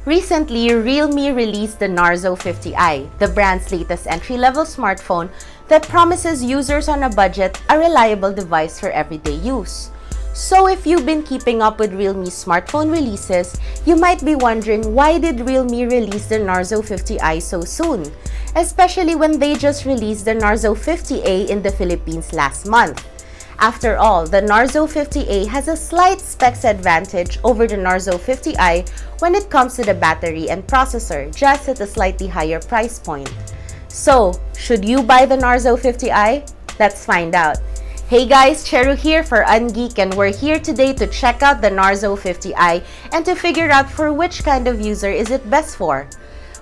Recently, Realme released the Narzo 50i, the brand's latest entry-level smartphone that promises users on a budget a reliable device for everyday use. So if you've been keeping up with Realme's smartphone releases, you might be wondering why did Realme release the Narzo 50i so soon, especially when they just released the Narzo 50A in the Philippines last month. After all, the Narzo 50A has a slight specs advantage over the Narzo 50i when it comes to the battery and processor, just at a slightly higher price point. So, should you buy the Narzo 50i? Let's find out. Hey guys, Cheru here for Ungeek, and we're here today to check out the Narzo 50i and to figure out for which kind of user is it best for.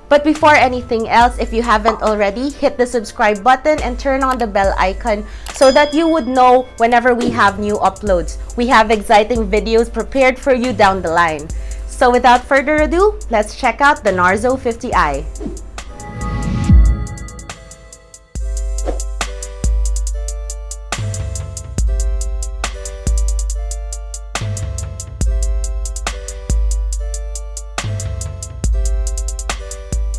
But before anything else, if you haven't already, hit the subscribe button and turn on the bell icon so that you would know whenever we have new uploads. We have exciting videos prepared for you down the line. So without further ado, let's check out the Narzo 50i.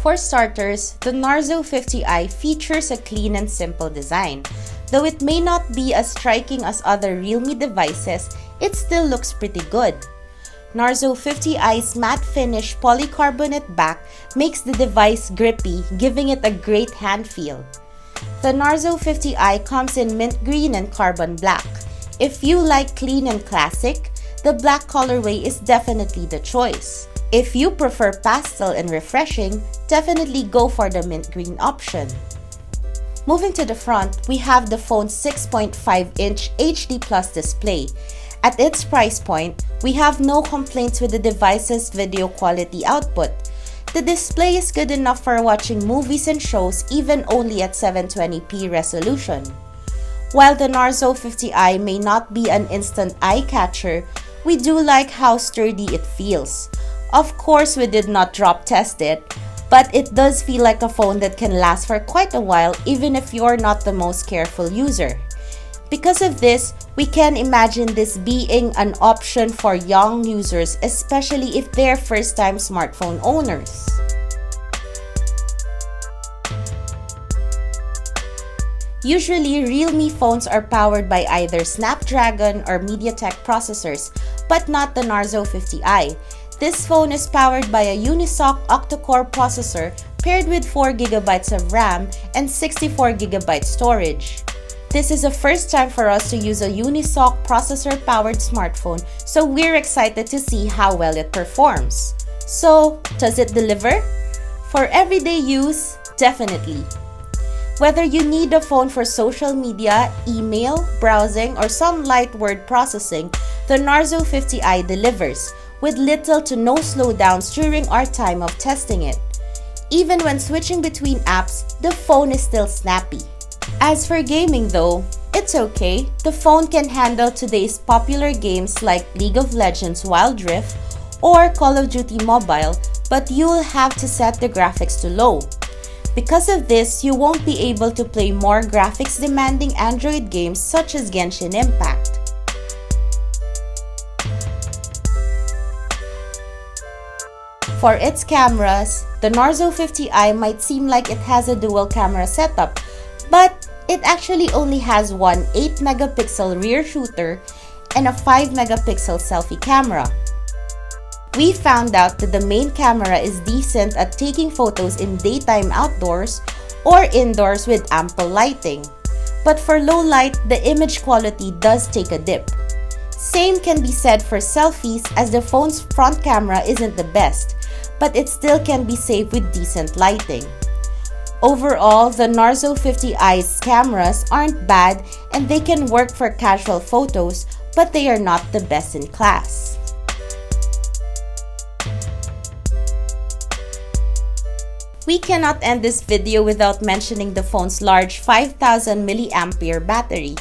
For starters, the Narzo 50i features a clean and simple design. Though it may not be as striking as other Realme devices, it still looks pretty good. Narzo 50i's matte finish polycarbonate back makes the device grippy, giving it a great hand feel. The Narzo 50i comes in mint green and carbon black. If you like clean and classic, the black colorway is definitely the choice. If you prefer pastel and refreshing, definitely go for the mint green option. Moving to the front, we have the phone's 6.5-inch HD Plus display. At its price point, we have no complaints with the device's video quality output. The display is good enough for watching movies and shows even only at 720p resolution. While the Narzo 50i may not be an instant eye-catcher, we do like how sturdy it feels. Of course, we did not drop test it, but it does feel like a phone that can last for quite a while even if you're not the most careful user. Because of this, we can imagine this being an option for young users, especially if they're first-time smartphone owners. Usually, Realme phones are powered by either Snapdragon or MediaTek processors, but not the Narzo 50i. This phone is powered by a Unisoc octa-core processor paired with 4GB of RAM and 64GB storage. This is the first time for us to use a Unisoc processor-powered smartphone, so we're excited to see how well it performs. So, does it deliver? For everyday use, definitely. Whether you need a phone for social media, email, browsing, or some light word processing, the Narzo 50i delivers, with little to no slowdowns during our time of testing it. Even when switching between apps, the phone is still snappy. As for gaming though, it's okay. The phone can handle today's popular games like League of Legends Wild Rift or Call of Duty Mobile, but you'll have to set the graphics to low. Because of this, you won't be able to play more graphics demanding Android games such as Genshin Impact. For its cameras, the Narzo 50i might seem like it has a dual camera setup, but it actually only has one 8-megapixel rear shooter and a 5-megapixel selfie camera. We found out that the main camera is decent at taking photos in daytime outdoors or indoors with ample lighting. But for low light, the image quality does take a dip. Same can be said for selfies, as the phone's front camera isn't the best, but it still can be saved with decent lighting. Overall, the Narzo 50i's cameras aren't bad and they can work for casual photos, but they are not the best in class. We cannot end this video without mentioning the phone's large 5000 mAh battery.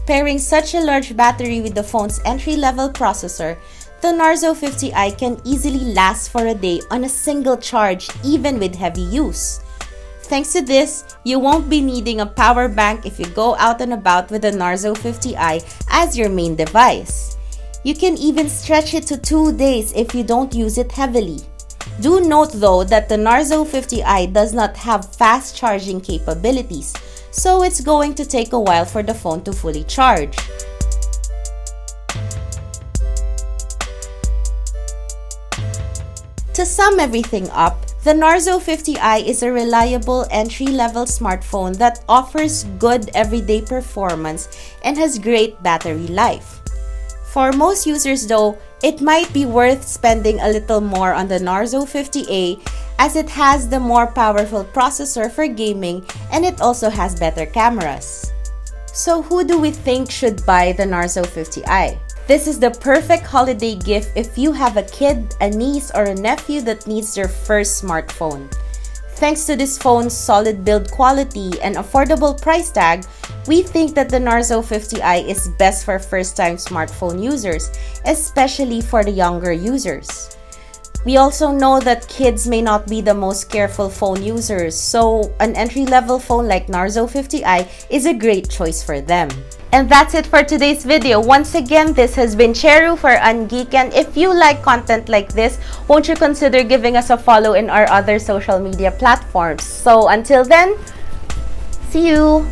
Pairing such a large battery with the phone's entry-level processor, the Narzo 50i can easily last for a day on a single charge even with heavy use. Thanks to this, you won't be needing a power bank if you go out and about with the Narzo 50i as your main device. You can even stretch it to 2 days if you don't use it heavily. Do note though that the Narzo 50i does not have fast charging capabilities, so it's going to take a while for the phone to fully charge. To sum everything up, the Narzo 50i is a reliable entry-level smartphone that offers good everyday performance and has great battery life. For most users though, it might be worth spending a little more on the Narzo 50A as it has the more powerful processor for gaming and it also has better cameras. So who do we think should buy the Narzo 50i? This is the perfect holiday gift if you have a kid, a niece, or a nephew that needs their first smartphone. Thanks to this phone's solid build quality and affordable price tag, we think that the Narzo 50i is best for first-time smartphone users, especially for the younger users. We also know that kids may not be the most careful phone users, so an entry-level phone like Narzo 50i is a great choice for them. And that's it for today's video. Once again, this has been Cheru for Ungeek, and if you like content like this, won't you consider giving us a follow in our other social media platforms? So until then, see you!